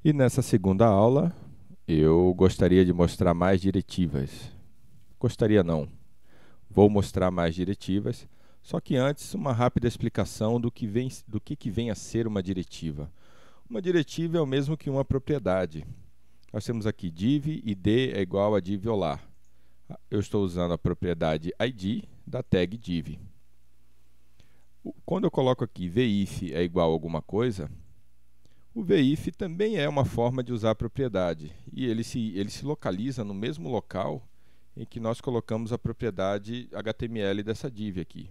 E nessa segunda aula, eu gostaria de mostrar mais diretivas. Gostaria não, vou mostrar mais diretivas, só que antes uma rápida explicação do que vem a ser uma diretiva. Uma diretiva é o mesmo que uma propriedade. Nós temos aqui div e d é igual a div olá. Eu estou usando a propriedade id da tag div. Quando eu coloco aqui vif é igual a alguma coisa, o vif também é uma forma de usar a propriedade e ele se localiza no mesmo local em que nós colocamos a propriedade HTML dessa div aqui.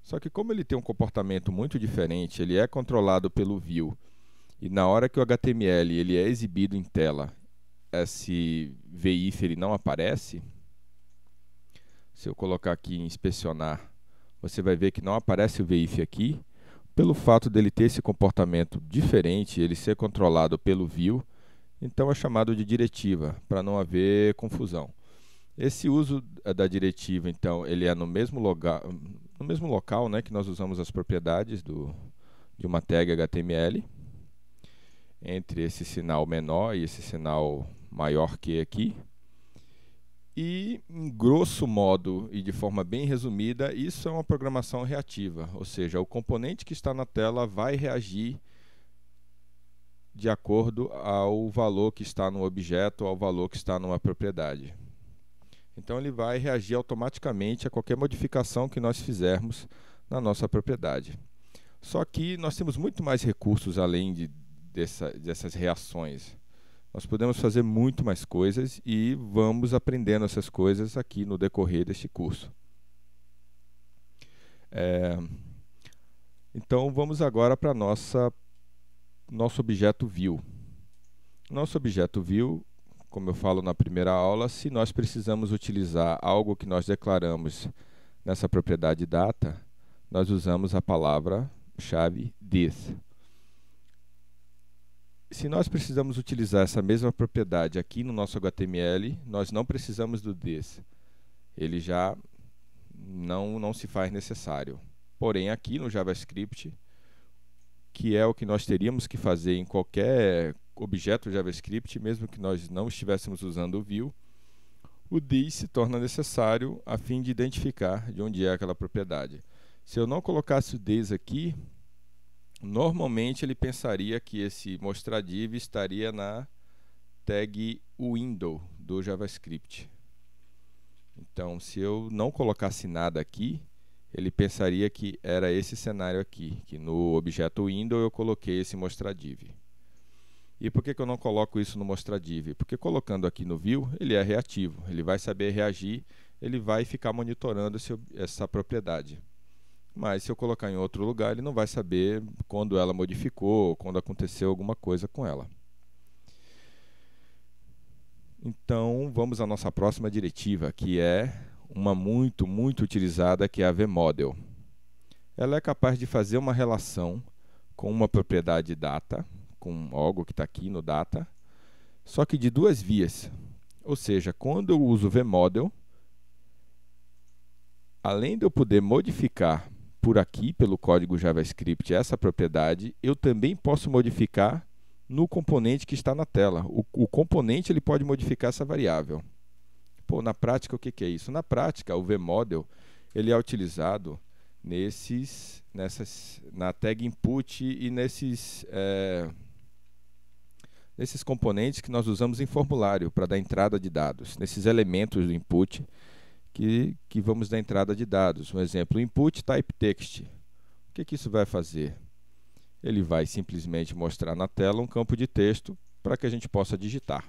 Só que como ele tem um comportamento muito diferente, ele é controlado pelo view e na hora que o HTML ele é exibido em tela, esse vif ele não aparece. Se eu colocar aqui em inspecionar, você vai ver que não aparece o vif aqui, pelo fato dele ter esse comportamento diferente, ele ser controlado pelo view, então é chamado de diretiva, para não haver confusão. Esse uso da diretiva, então, ele é no mesmo local, né, que nós usamos as propriedades de uma tag HTML, entre esse sinal menor e esse sinal maior que aqui. E, em grosso modo e de forma bem resumida, isso é uma programação reativa, ou seja, o componente que está na tela vai reagir de acordo ao valor que está no objeto ou ao valor que está numa propriedade. Então, ele vai reagir automaticamente a qualquer modificação que nós fizermos na nossa propriedade. Só que nós temos muito mais recursos além dessas reações. Nós podemos fazer muito mais coisas e vamos aprendendo essas coisas aqui no decorrer deste curso. Então, vamos agora para nosso objeto view. Nosso objeto view, como eu falo na primeira aula, se nós precisamos utilizar algo que nós declaramos nessa propriedade data, nós usamos a palavra-chave this. Se nós precisamos utilizar essa mesma propriedade aqui no nosso HTML, nós não precisamos do this. Ele já não se faz necessário. Porém, aqui no JavaScript, que é o que nós teríamos que fazer em qualquer objeto JavaScript, mesmo que nós não estivéssemos usando o view, o this se torna necessário a fim de identificar de onde é aquela propriedade. Se eu não colocasse o this aqui, normalmente ele pensaria que esse mostradiv estaria na tag window do JavaScript. Então, se eu não colocasse nada aqui, ele pensaria que era esse cenário aqui, que no objeto window eu coloquei esse mostradiv. E por que eu não coloco isso no mostradiv? Porque colocando aqui no view, ele é reativo, ele vai saber reagir, ele vai ficar monitorando essa propriedade. Mas se eu colocar em outro lugar, ele não vai saber quando ela modificou, quando aconteceu alguma coisa com ela. Então, vamos à nossa próxima diretiva, que é uma muito utilizada, que é a vmodel. Ela é capaz de fazer uma relação com uma propriedade data, com algo que está aqui no data, só que de duas vias. Ou seja, quando eu uso vmodel, além de eu poder modificar por aqui, pelo código JavaScript, essa propriedade, eu também posso modificar no componente que está na tela. O componente ele pode modificar essa variável. Pô, na prática, o que é isso? Na prática, o vmodel ele é utilizado na tag input e nesses componentes que nós usamos em formulário para dar entrada de dados, nesses elementos do input que vamos dar entrada de dados. Um exemplo, input type text. O que isso vai fazer? Ele vai simplesmente mostrar na tela um campo de texto para que a gente possa digitar.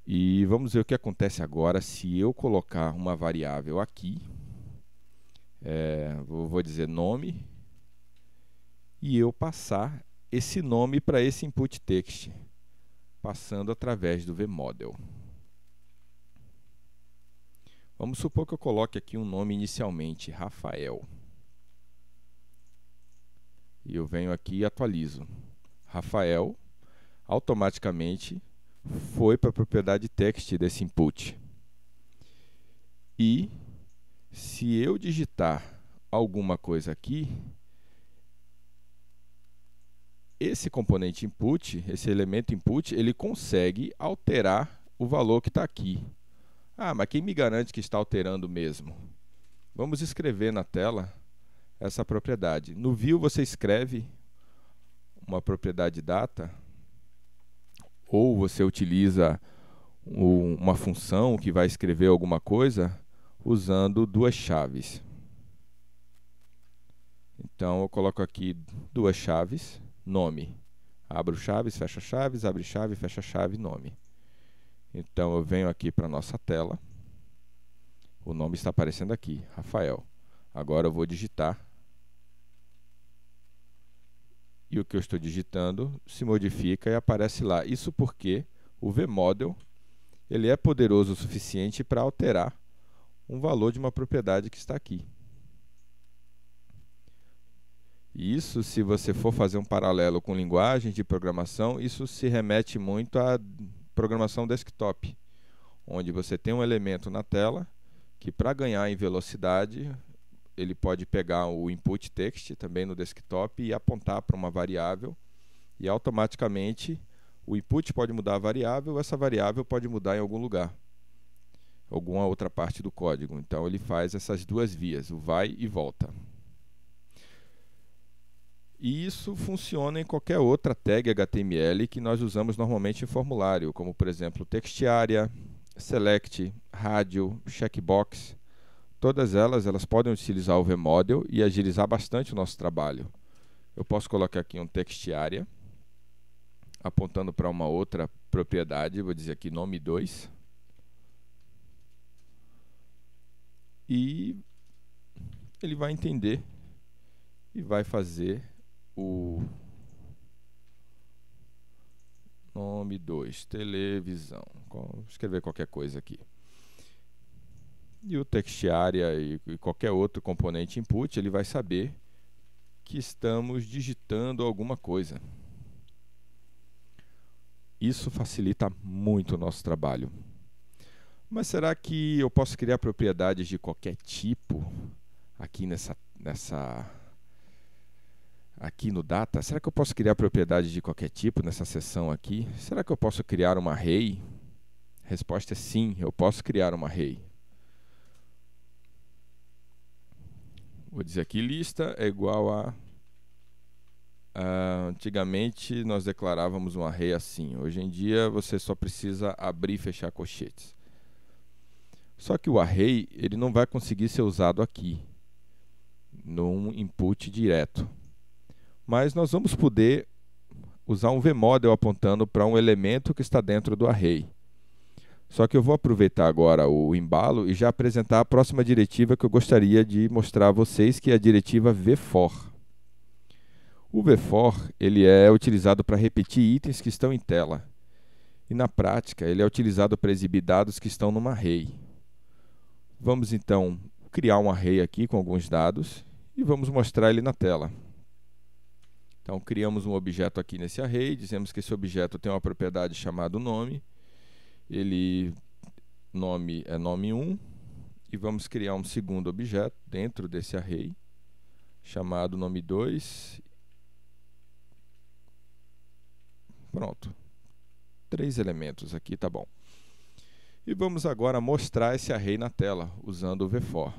E vamos ver o que acontece agora se eu colocar uma variável aqui. Vou dizer nome. E eu passar esse nome para esse input text, passando através do vmodel. Vamos supor que eu coloque aqui um nome inicialmente, Rafael. E eu venho aqui e atualizo. Rafael, automaticamente, foi para a propriedade text desse input. E, se eu digitar alguma coisa aqui, esse componente input, esse elemento input, ele consegue alterar o valor que está aqui. Ah, mas quem me garante que está alterando mesmo? Vamos escrever na tela essa propriedade. No view você escreve uma propriedade data, ou você utiliza uma função que vai escrever alguma coisa usando duas chaves. Então eu coloco aqui duas chaves, nome. Abro chaves, fecha chaves, abre chave, fecha chave, nome. Então eu venho aqui para a nossa tela. O nome está aparecendo aqui, Rafael. Agora eu vou digitar. E o que eu estou digitando se modifica e aparece lá. Isso porque o VModel ele é poderoso o suficiente para alterar um valor de uma propriedade que está aqui. Isso, se você for fazer um paralelo com linguagens de programação, isso se remete muito à programação desktop, onde você tem um elemento na tela que, para ganhar em velocidade, ele pode pegar o input text também no desktop e apontar para uma variável, e automaticamente o input pode mudar a variável, essa variável pode mudar em algum lugar, alguma outra parte do código. Então ele faz essas duas vias, o vai e volta. E isso funciona em qualquer outra tag HTML que nós usamos normalmente em formulário, como por exemplo textArea, select, radio, checkbox. Todas elas podem utilizar o VModel e agilizar bastante o nosso trabalho. Eu posso colocar aqui um textArea, apontando para uma outra propriedade, vou dizer aqui nome 2. E ele vai entender e vai fazer o nome 2, televisão. Vou escrever qualquer coisa aqui. E o textArea e qualquer outro componente input, ele vai saber que estamos digitando alguma coisa. Isso facilita muito o nosso trabalho. Mas será que eu posso criar propriedades de qualquer tipo aqui aqui no Data? Será que eu posso criar propriedades de qualquer tipo nessa seção aqui? Será que eu posso criar uma array? A resposta é sim, eu posso criar uma array. Vou dizer aqui, lista é igual a... antigamente nós declarávamos um array assim. Hoje em dia você só precisa abrir e fechar colchetes. Só que o array ele não vai conseguir ser usado aqui, num input direto. Mas nós vamos poder usar um VModel apontando para um elemento que está dentro do array. Só que eu vou aproveitar agora o embalo e já apresentar a próxima diretiva que eu gostaria de mostrar a vocês, que é a diretiva vFor. O vFor ele é utilizado para repetir itens que estão em tela. E na prática ele é utilizado para exibir dados que estão numa array. Vamos então criar um array aqui com alguns dados e vamos mostrar ele na tela. Então criamos um objeto aqui nesse array, dizemos que esse objeto tem uma propriedade chamada nome. Nome é nome1 e vamos criar um segundo objeto dentro desse array chamado nome2. Pronto. 3 elementos aqui, tá bom. E vamos agora mostrar esse array na tela usando o vFor.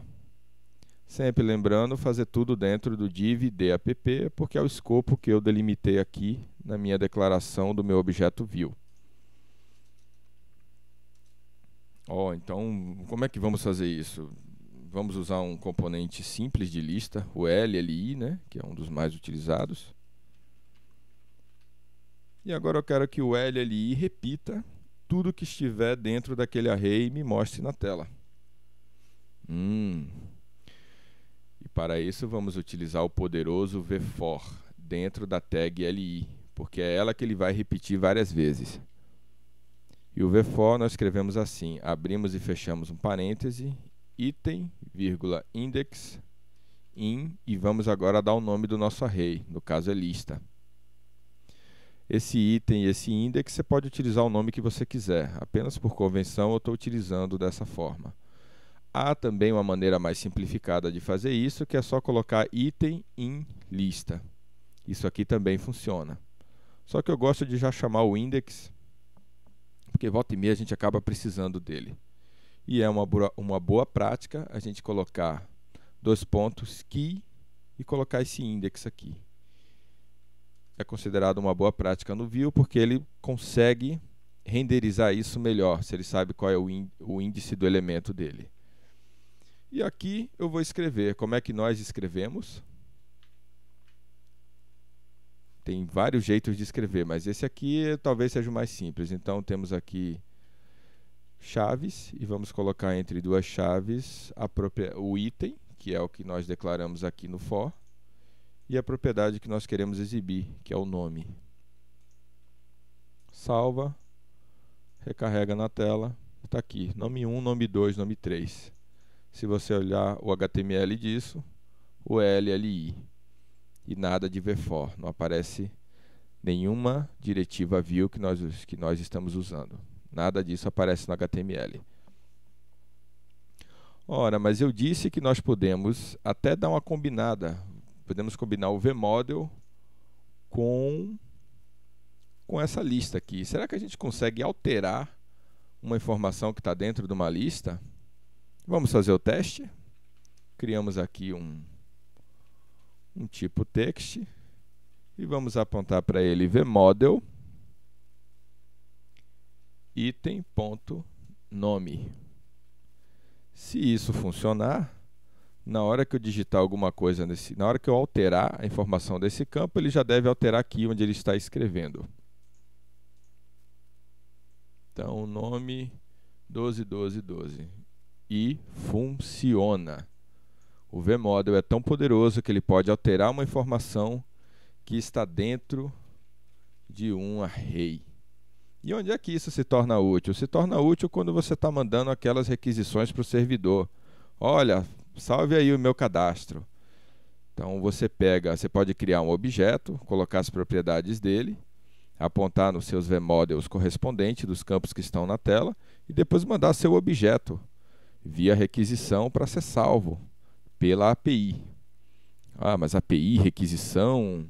Sempre lembrando, fazer tudo dentro do div dapp, porque é o escopo que eu delimitei aqui na minha declaração do meu objeto view. Então, como é que vamos fazer isso? Vamos usar um componente simples de lista, o LLI, né, que é um dos mais utilizados. E agora eu quero que o LLI repita tudo que estiver dentro daquele array e me mostre na tela. E para isso vamos utilizar o poderoso vFor dentro da tag LI, porque é ela que ele vai repetir várias vezes. E o vFor nós escrevemos assim, abrimos e fechamos um parêntese, item, vírgula, index, in, e vamos agora dar o nome do nosso array, no caso é lista. Esse item e esse index você pode utilizar o nome que você quiser, apenas por convenção eu estou utilizando dessa forma. Há também uma maneira mais simplificada de fazer isso, que é só colocar item in lista. Isso aqui também funciona. Só que eu gosto de já chamar o index, porque volta e meia a gente acaba precisando dele. E é uma boa prática a gente colocar dois pontos key e colocar esse index aqui. É considerado uma boa prática no Vue porque ele consegue renderizar isso melhor, se ele sabe qual é o índice do elemento dele. E aqui eu vou escrever. Como é que nós escrevemos? Tem vários jeitos de escrever, mas esse aqui talvez seja o mais simples. Então temos aqui chaves e vamos colocar entre duas chaves o item, que é o que nós declaramos aqui no for, e a propriedade que nós queremos exibir, que é o nome. Salva, recarrega na tela, está aqui, nome 1, nome 2, nome 3. Se você olhar o HTML disso, o LLI, e nada de vfor, não aparece nenhuma diretiva Vue que nós estamos usando. Nada disso aparece no HTML. Ora, mas eu disse que nós podemos até dar uma combinada. Podemos combinar o vModel com essa lista aqui. Será que a gente consegue alterar uma informação que está dentro de uma lista? Vamos fazer o teste. Criamos aqui um tipo text e vamos apontar para ele vModel item.nome. Se isso funcionar, na hora que eu digitar alguma coisa na hora que eu alterar a informação desse campo, ele já deve alterar aqui onde ele está escrevendo. Então, o nome 121212 e funciona. O vModel é tão poderoso que ele pode alterar uma informação que está dentro de um array. E onde é que isso se torna útil? Se torna útil quando você está mandando aquelas requisições para o servidor. Olha, salve aí o meu cadastro. Então você pode criar um objeto, colocar as propriedades dele, apontar nos seus vModels correspondentes dos campos que estão na tela e depois mandar seu objeto via requisição para ser salvo pela API. Ah, mas API, requisição,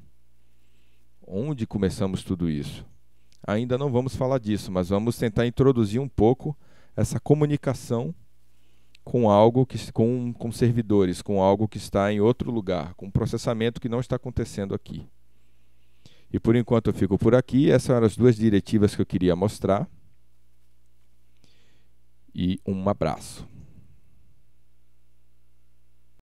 onde começamos tudo isso? Ainda não vamos falar disso, mas vamos tentar introduzir um pouco essa comunicação com algo com servidores, com algo que está em outro lugar, com um processamento que não está acontecendo aqui. E por enquanto eu fico por aqui. Essas eram as duas diretivas que eu queria mostrar. E um abraço.